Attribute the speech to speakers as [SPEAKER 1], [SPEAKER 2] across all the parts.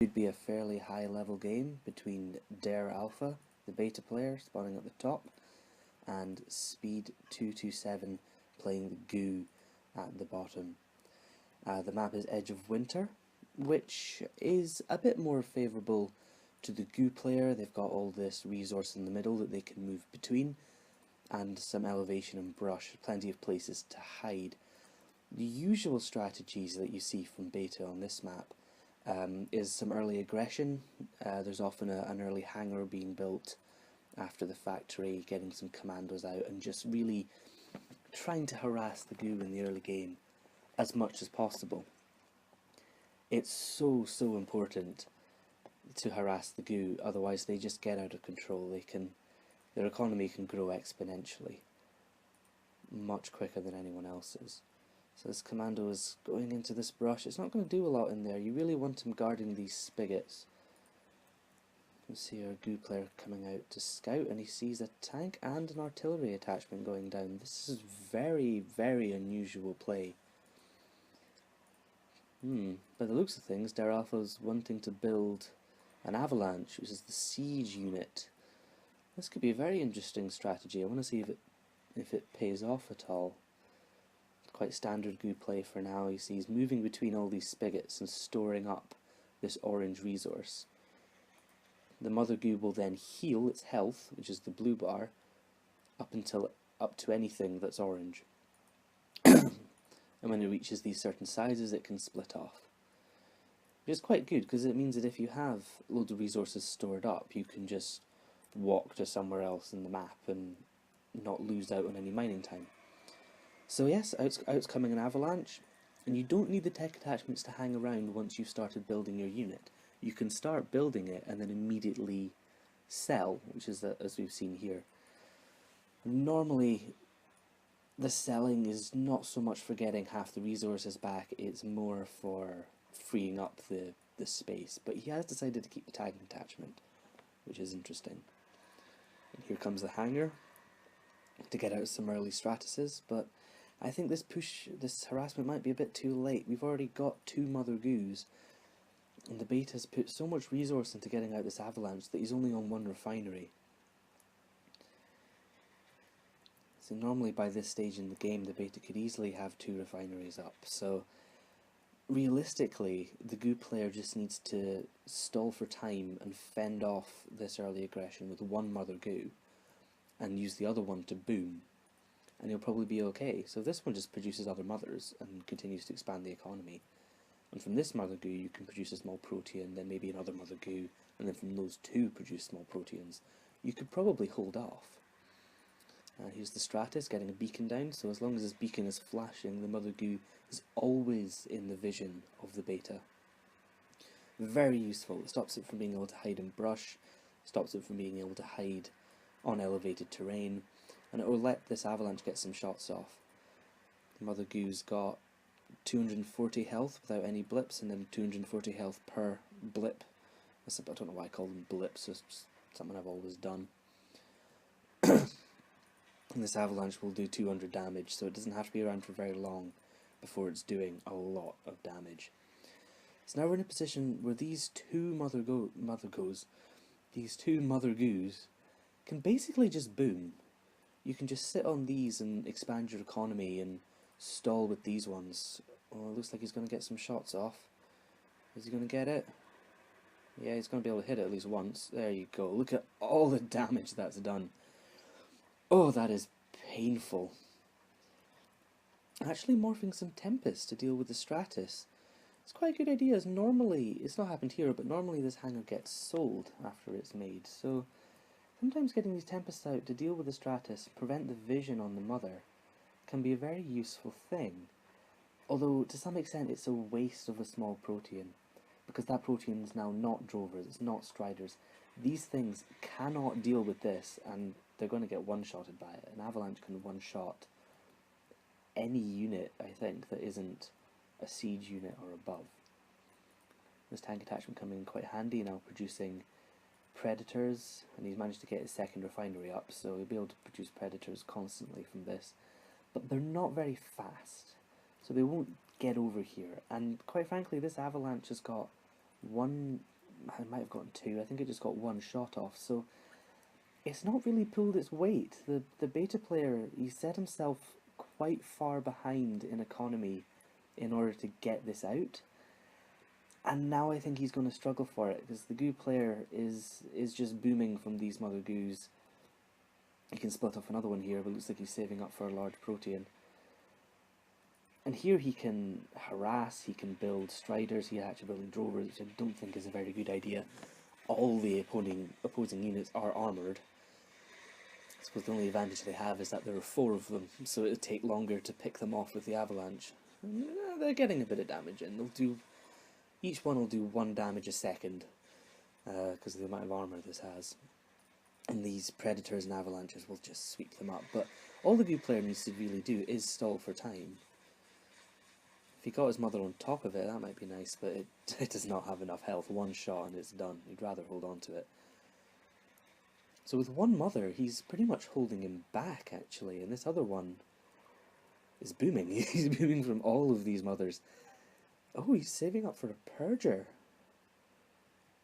[SPEAKER 1] It would be a fairly high level game between DerAlpha, the beta player spawning at the top, and Speed227 playing the goo at the bottom. The map is Edge of Winter, which is a bit more favourable to the goo player. They've got all this resource in the middle that they can move between, and some elevation and brush, plenty of places to hide. The usual strategies that you see from beta on this map is some early aggression. There's often an early hangar being built after the factory, getting some commandos out and just really trying to harass the goo in the early game as much as possible. It's so important to harass the goo, otherwise they just get out of control. Their economy can grow exponentially, much quicker than anyone else's. So this commando is going into this brush. It's not going to do a lot in there. You really want him guarding these spigots. You can see our goo player coming out to scout, and he sees a tank and an artillery attachment going down. This is very unusual play. By the looks of things, DerAlpha's wanting to build an avalanche, which is the siege unit. This could be a very interesting strategy. I want to see if it pays off at all. Quite standard goo play for now. You see he's moving between all these spigots and storing up this orange resource. The mother goo will then heal its health, which is the blue bar, up to anything that's orange. And when it reaches these certain sizes, it can split off. Which is quite good, because it means that if you have loads of resources stored up, you can just walk to somewhere else in the map and not lose out on any mining time. So yes, out's coming an avalanche, and you don't need the tech attachments to hang around once you've started building your unit. You can start building it and then immediately sell, which is as we've seen here. Normally, the selling is not so much for getting half the resources back, it's more for freeing up the space. But he has decided to keep the tagging attachment, which is interesting. And here comes the hangar to get out some early stratuses, but I think this harassment might be a bit too late. We've already got 2 mother goos, and the beta's put so much resource into getting out this avalanche that he's only on 1 refinery. So normally by this stage in the game the beta could easily have 2 refineries up, so realistically the goo player just needs to stall for time and fend off this early aggression with 1 mother goo, and use the other one to boom, and he'll probably be okay. So this one just produces other mothers and continues to expand the economy. And from this mother goo you can produce a small protean, then maybe another mother goo, and then from those 2 produce small proteans. You could probably hold off. Here's the Stratus getting a beacon down, so as long as this beacon is flashing, the mother goo is always in the vision of the beta. Very useful. It stops it from being able to hide in brush, stops it from being able to hide on elevated terrain, and it will let this avalanche get some shots off. The mother goo's got 240 health without any blips, and then 240 health per blip. I don't know why I call them blips, it's something I've always done. And this avalanche will do 200 damage, so it doesn't have to be around for very long before it's doing a lot of damage. So now we're in a position where these 2 mother goos can basically just boom. You can just sit on these and expand your economy and stall with these ones. Oh, it looks like he's going to get some shots off. Is he going to get it? Yeah, he's going to be able to hit it at least once. There you go. Look at all the damage that's done. Oh, that is painful. Actually morphing some Tempest to deal with the Stratus. It's quite a good idea, as normally, it's not happened here, but normally this hangar gets sold after it's made, so sometimes getting these Tempests out to deal with the Stratus, prevent the vision on the mother, can be a very useful thing. Although, to some extent, it's a waste of a small protean, because that protean is now not drovers, it's not striders. These things cannot deal with this, and they're going to get one-shotted by it. An avalanche can one-shot any unit, I think, that isn't a siege unit or above. This tank attachment coming in quite handy, now producing predators, and he's managed to get his 2nd refinery up, so he'll be able to produce predators constantly from this. But they're not very fast, so they won't get over here, and quite frankly this avalanche has got one, I might have gotten two, I think it just got one shot off, so it's not really pulled its weight. The beta player, he set himself quite far behind in economy in order to get this out, and now I think he's going to struggle for it, because the goo player is just booming from these mother goos. He can split off another one here, but it looks like he's saving up for a large protean. And here he can harass, he can build striders, he's actually building drovers, which I don't think is a very good idea. All the opposing units are armoured. I suppose the only advantage they have is that there are 4 of them, so it'll take longer to pick them off with the avalanche. And, they're getting a bit of damage in. Each one will do 1 damage a second, because of the amount of armour this has. And these predators and avalanches will just sweep them up. But all the goo player needs to really do is stall for time. If he got his mother on top of it, that might be nice, but it does not have enough health. 1 shot and it's done. He'd rather hold on to it. So with 1 mother, he's pretty much holding him back, actually. And this other one is booming. He's booming from all of these mothers. Oh, he's saving up for a purger.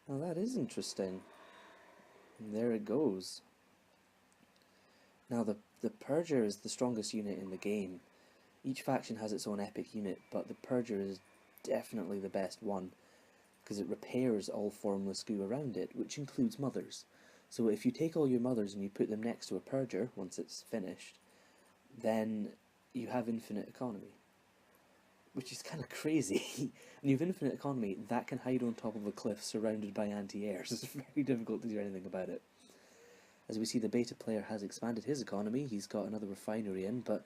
[SPEAKER 1] Now that is interesting. And there it goes. Now the purger is the strongest unit in the game. Each faction has its own epic unit, but the purger is definitely the best one, because it repairs all formless goo around it, which includes mothers. So if you take all your mothers and you put them next to a purger, once it's finished, then you have infinite economy. Which is kind of crazy. And you have infinite economy that can hide on top of a cliff surrounded by anti-airs. It's very difficult to do anything about it. As we see, the beta player has expanded his economy. He's got another refinery in, but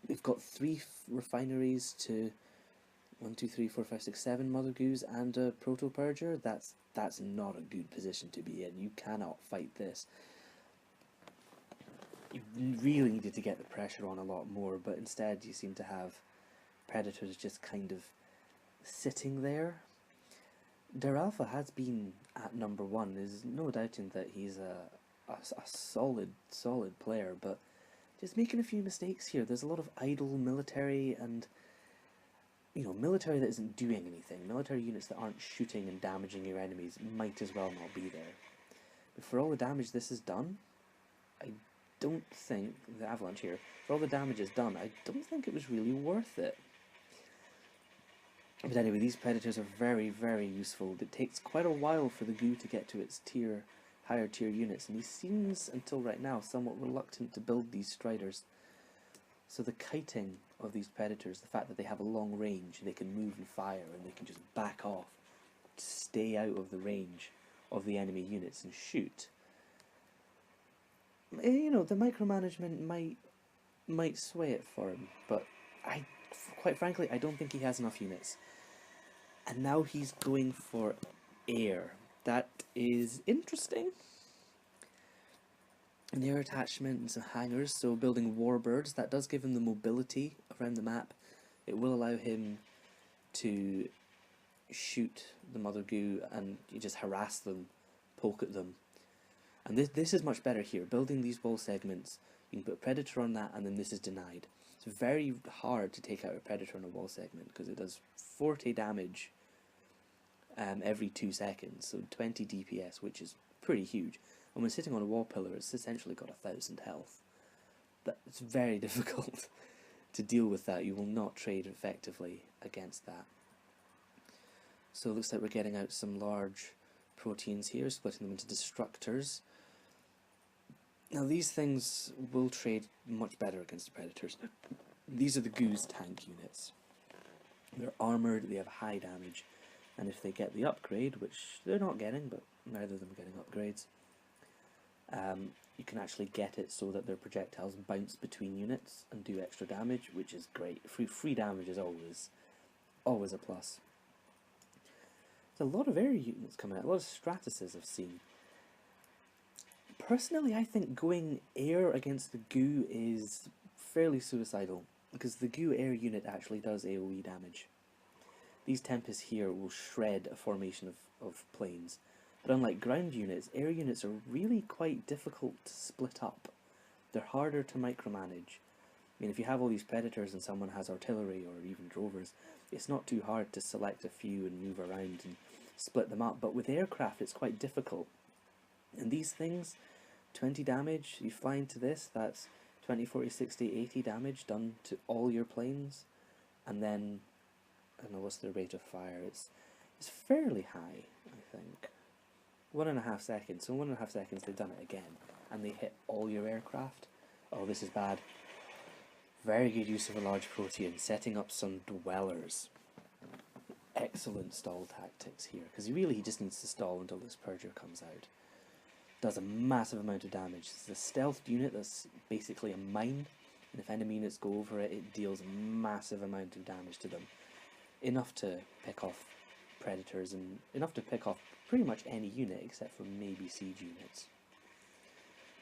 [SPEAKER 1] we've got 3 refineries to 1, 2, 3, 4, 5, 6, 7 mother goos and a proto purger. That's not a good position to be in. You cannot fight this. You really needed to get the pressure on a lot more, but instead you seem to have predators just kind of sitting there. DerAlpha has been at number 1. There's no doubting that he's a solid player, but just making a few mistakes here. There's a lot of idle military and, military that isn't doing anything. Military units that aren't shooting and damaging your enemies might as well not be there. But for all the damage this has done, I don't think, the avalanche here, for all the damage it's done, I don't think it was really worth it. But anyway, these predators are very, very useful. It takes quite a while for the goo to get to its higher tier units, and he seems, until right now, somewhat reluctant to build these striders. So the kiting of these predators, the fact that they have a long range, they can move and fire, and they can just back off, stay out of the range of the enemy units and shoot. The micromanagement might sway it for him, but quite frankly, I don't think he has enough units. And now he's going for air. That is interesting. An air attachment and some hangars, so building warbirds, that does give him the mobility around the map. It will allow him to shoot the mother goo and you just harass them, poke at them. And this is much better here. Building these wall segments, you can put a predator on that, and then this is denied. It's very hard to take out a predator on a wall segment because it does 40 damage every 2 seconds, so 20 DPS, which is pretty huge. And when sitting on a wall pillar, it's essentially got 1,000 health. But it's very difficult to deal with that. You will not trade effectively against that. So it looks like we're getting out some large proteins here, splitting them into destructors. Now these things will trade much better against the predators. These are the Goo's tank units. They're armoured, they have high damage, and if they get the upgrade, which they're not getting, but neither of them are getting upgrades, you can actually get it so that their projectiles bounce between units and do extra damage, which is great. Free damage is always a plus. There's a lot of air units coming out, a lot of Stratuses I've seen. Personally, I think going air against the goo is fairly suicidal, because the goo air unit actually does AoE damage. These Tempests here will shred a formation of planes, but unlike ground units, air units are really quite difficult to split up. They're harder to micromanage. I mean, if you have all these predators and someone has artillery or even drovers, it's not too hard to select a few and move around and split them up. But with aircraft, it's quite difficult. And these things, 20 damage, you fly into this, that's 20, 40, 60, 80 damage done to all your planes. And then, I don't know, what's the rate of fire? It's fairly high, I think. 1.5 seconds. So in 1.5 seconds they've done it again. And they hit all your aircraft. Oh, this is bad. Very good use of a large protean, setting up some dwellers. Excellent stall tactics here, because he just needs to stall until this purger comes out. Does a massive amount of damage. It's a stealth unit that's basically a mine, and if enemy units go over it, it deals a massive amount of damage to them. Enough to pick off predators, and enough to pick off pretty much any unit except for maybe siege units.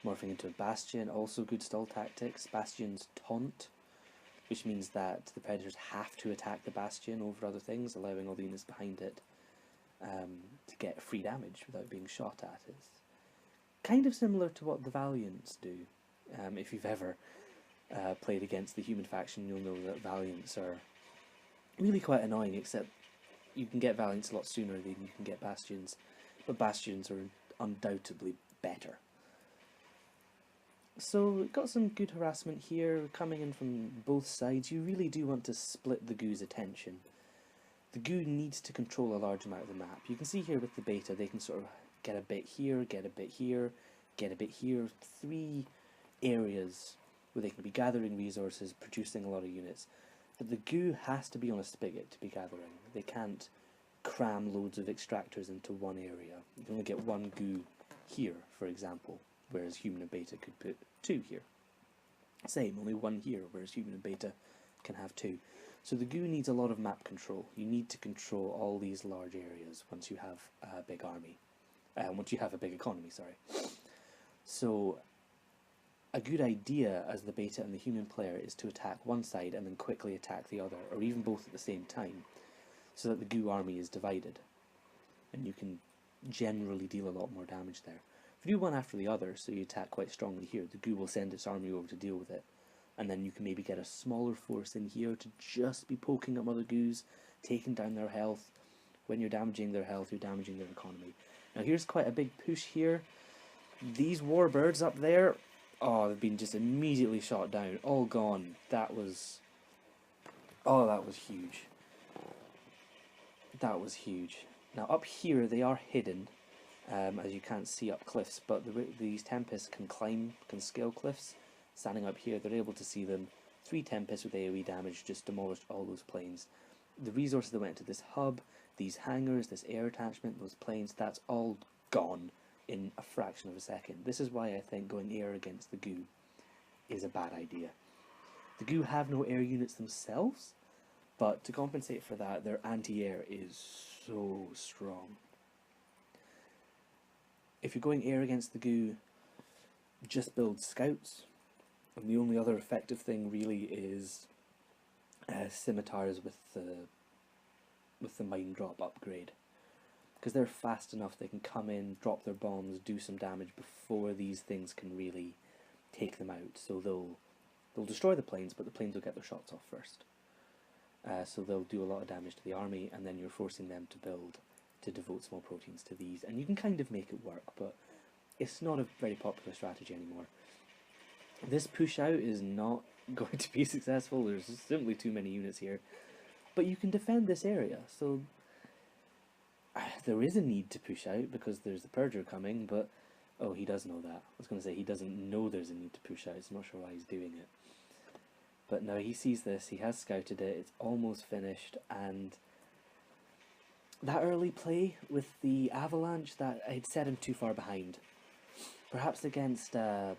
[SPEAKER 1] Morphing into a Bastion, also good stall tactics. Bastion's taunt, which means that the predators have to attack the Bastion over other things, allowing all the units behind it to get free damage without being shot at. It's kind of similar to what the Valiants do. If you've ever played against the human faction, you'll know that Valiants are really quite annoying, except you can get Valiants a lot sooner than you can get Bastions, but Bastions are undoubtedly better. So we've got some good harassment here coming in from both sides. You really do want to split the Goo's attention. The Goo needs to control a large amount of the map. You can see here with the beta they can sort of get a bit here, get a bit here, get a bit here. 3 areas where they can be gathering resources, producing a lot of units. But the Goo has to be on a spigot to be gathering. They can't cram loads of extractors into one area. You can only get 1 Goo here, for example, whereas human and beta could put 2 here. Same, only 1 here, whereas human and beta can have 2. So the Goo needs a lot of map control. You need to control all these large areas once you have a big army. Once you have a big economy, sorry. So a good idea as the beta and the human player is to attack one side and then quickly attack the other, or even both at the same time, so that the Goo army is divided. And you can generally deal a lot more damage there. If you do one after the other, so you attack quite strongly here, the Goo will send its army over to deal with it. And then you can maybe get a smaller force in here to just be poking up other Goos, taking down their health. When you're damaging their health, you're damaging their economy. Now here's quite a big push here. These warbirds up there, oh, they've been just immediately shot down. All gone. That was... oh, that was huge. That was huge. Now up here they are hidden, as you can't see up cliffs, but these Tempests can climb, can scale cliffs. Standing up here, they're able to see them. 3 Tempests with AoE damage just demolished all those planes. The resources that went to this hub, these hangars, this air attachment, those planes, that's all gone in a fraction of a second. This is why I think going air against the Goo is a bad idea. The Goo have no air units themselves, but to compensate for that, their anti-air is so strong. If you're going air against the Goo, just build scouts. And the only other effective thing really is scimitars with the mine drop upgrade, because they're fast enough. They can come in, drop their bombs, do some damage before these things can really take them out. So they'll destroy the planes, but the planes will get their shots off first. So they'll do a lot of damage to the army, and then you're forcing them to devote small proteins to these, and you can kind of make it work, but it's not a very popular strategy anymore. This push out is not going to be successful. There's simply too many units here, but you can defend this area, so there is a need to push out because there's the purger coming, but oh, he does know that. I was going to say he doesn't know there's a need to push out, so I'm not sure why he's doing it. But now he sees this, he has scouted it, it's almost finished, and that early play with the avalanche, that had set him too far behind. Perhaps against a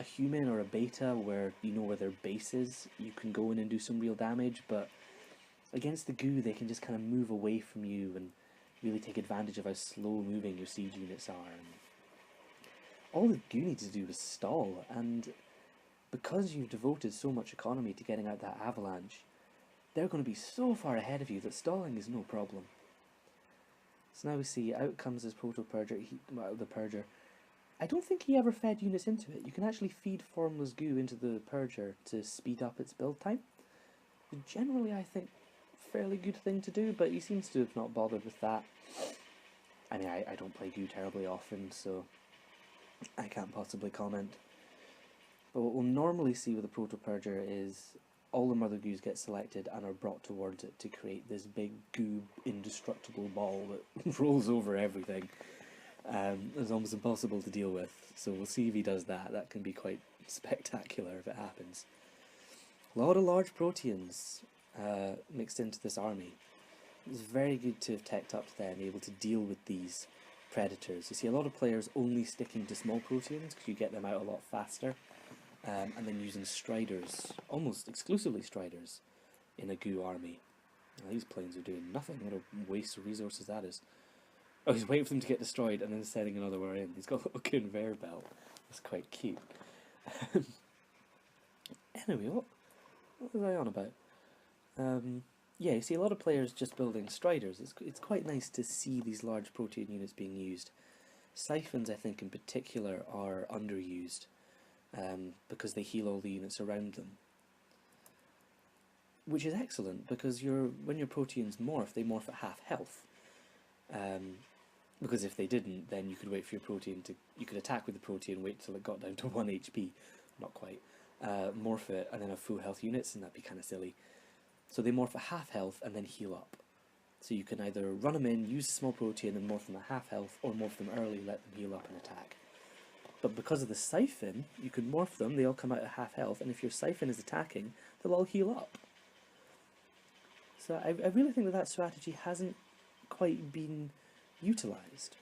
[SPEAKER 1] human or a beta where you know where their base is, you can go in and do some real damage, but against the Goo they can just kind of move away from you and really take advantage of how slow moving your siege units are. And all the Goo needs to do is stall, and because you've devoted so much economy to getting out that avalanche, they're going to be so far ahead of you that stalling is no problem. So now we see out comes this proto-purger, the purger. I don't think he ever fed units into it. You can actually feed formless Goo into the purger to speed up its build time. But generally I think fairly good thing to do, but he seems to have not bothered with that. I mean, I don't play Goo terribly often, so I can't possibly comment. But what we'll normally see with a Proto-Purger is all the Mother Goos get selected and are brought towards it to create this big goo indestructible ball that rolls over everything. It's almost impossible to deal with, so we'll see if he does that. That can be quite spectacular if it happens. A lot of large Proteans mixed into this army. It's very good to have teched up to there and be able to deal with these predators. You see a lot of players only sticking to small Proteans because you get them out a lot faster, and then using Striders, almost exclusively Striders, in a Goo army. Now, these planes are doing nothing. What a waste of resources that is. Oh, he's waiting for them to get destroyed and then sending another one in. He's got a little conveyor belt. That's quite cute. Anyway, what was I on about? Yeah, you see a lot of players just building Striders. It's quite nice to see these large Protean units being used. Siphons, I think, in particular, are underused because they heal all the units around them. Which is excellent, because when your Proteans morph, they morph at half health. Because if they didn't, then you could wait for your Protean to... You could attack with the Protean, wait till it got down to 1 HP. Not quite. Morph it, and then have full health units, and that'd be kind of silly. So they morph at half health, and then heal up. So you can either run them in, use a small Protean, and morph them at half health, or morph them early, let them heal up and attack. But because of the Siphon, you can morph them, they all come out at half health, and if your Siphon is attacking, they'll all heal up. So I really think that strategy hasn't quite been utilised.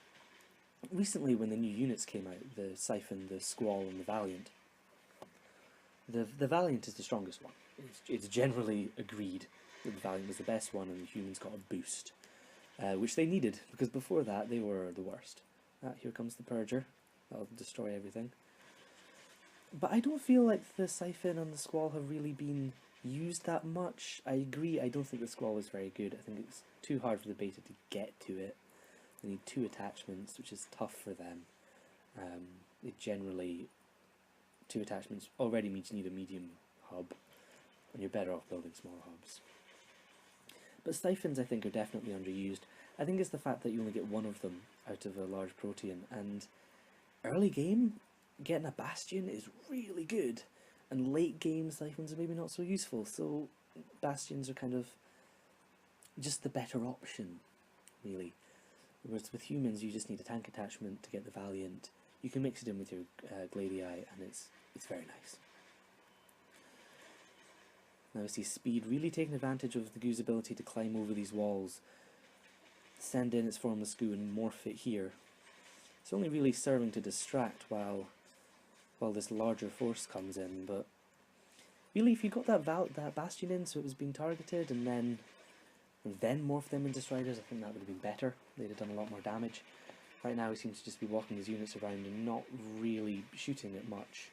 [SPEAKER 1] Recently, when the new units came out, the Siphon, the Squall, and the Valiant, the Valiant is the strongest one. It's generally agreed that the Valiant was the best one, and the humans got a boost, which they needed, because before that they were the worst. Here comes the Purger. That'll destroy everything. But I don't feel like the Siphon and the Squall have really been used that much. I agree, I don't think the Squall is very good. I think it's too hard for the beta to get to it. They need 2 attachments, which is tough for them. It generally, 2 attachments already means you need a medium hub, and you're better off building small hubs. But Siphons, I think, are definitely underused. I think it's the fact that you only get 1 of them out of a large Protean, and early game, getting a Bastion is really good, and late game Siphons are maybe not so useful, so Bastions are kind of just the better option, really. Whereas with humans, you just need a tank attachment to get the Valiant. You can mix it in with your Gladii, and it's very nice. Now we see Speed really taking advantage of the Goo's ability to climb over these walls, send in its formless Goo and morph it here. It's only really serving to distract while this larger force comes in, but really if you got that Bastion in so it was being targeted and then morph them into Striders, I think that would have been better. They'd have done a lot more damage. Right now he seems to just be walking his units around and not really shooting it much.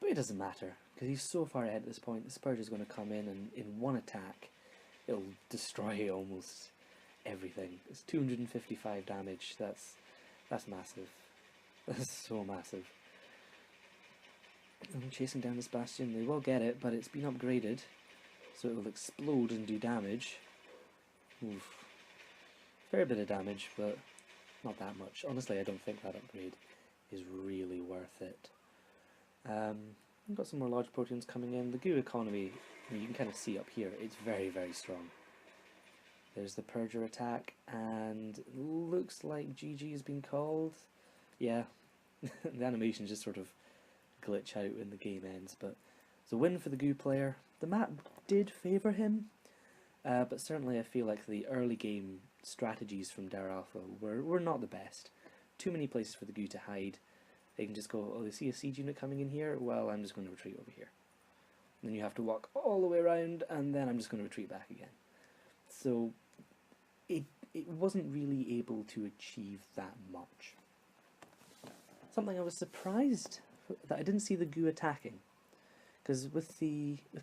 [SPEAKER 1] But it doesn't matter, because he's so far ahead at this point. The Spurge is going to come in and in one attack it'll destroy almost everything. It's 255 damage. That's massive. That's so massive. I'm chasing down this Bastion. They will get it, but it's been upgraded, so it will explode and do damage. Oof. Fair bit of damage, but not that much. Honestly, I don't think that upgrade is really worth it. We've got some more large Proteans coming in. The Goo economy, you can kind of see up here, it's very, very strong. There's the Purger attack, and it looks like GG has been called. Yeah, the animations just sort of glitch out when the game ends, but it's a win for the Goo player. The map did favour him, but certainly I feel like the early game strategies from DerAlpha were not the best. Too many places for the Goo to hide. They can just go, oh, they see a siege unit coming in here, well, I'm just going to retreat over here. And then you have to walk all the way around, and then I'm just going to retreat back again. So it wasn't really able to achieve that much. Something I was surprised that I didn't see the Goo attacking, because with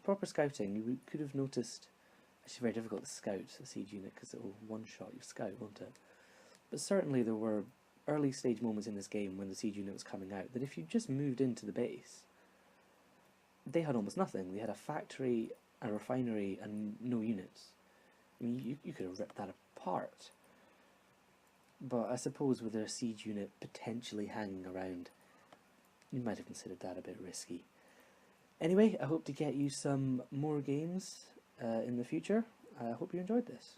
[SPEAKER 1] proper scouting you could have noticed. Actually, very difficult to scout a siege unit because it will one-shot your scout, won't it? But certainly there were early stage moments in this game when the siege unit was coming out that if you just moved into the base, they had almost nothing. They had a factory, a refinery, and no units. I mean, you could have ripped that apart. But I suppose with a siege unit potentially hanging around, you might have considered that a bit risky. Anyway, I hope to get you some more games in the future. I hope you enjoyed this.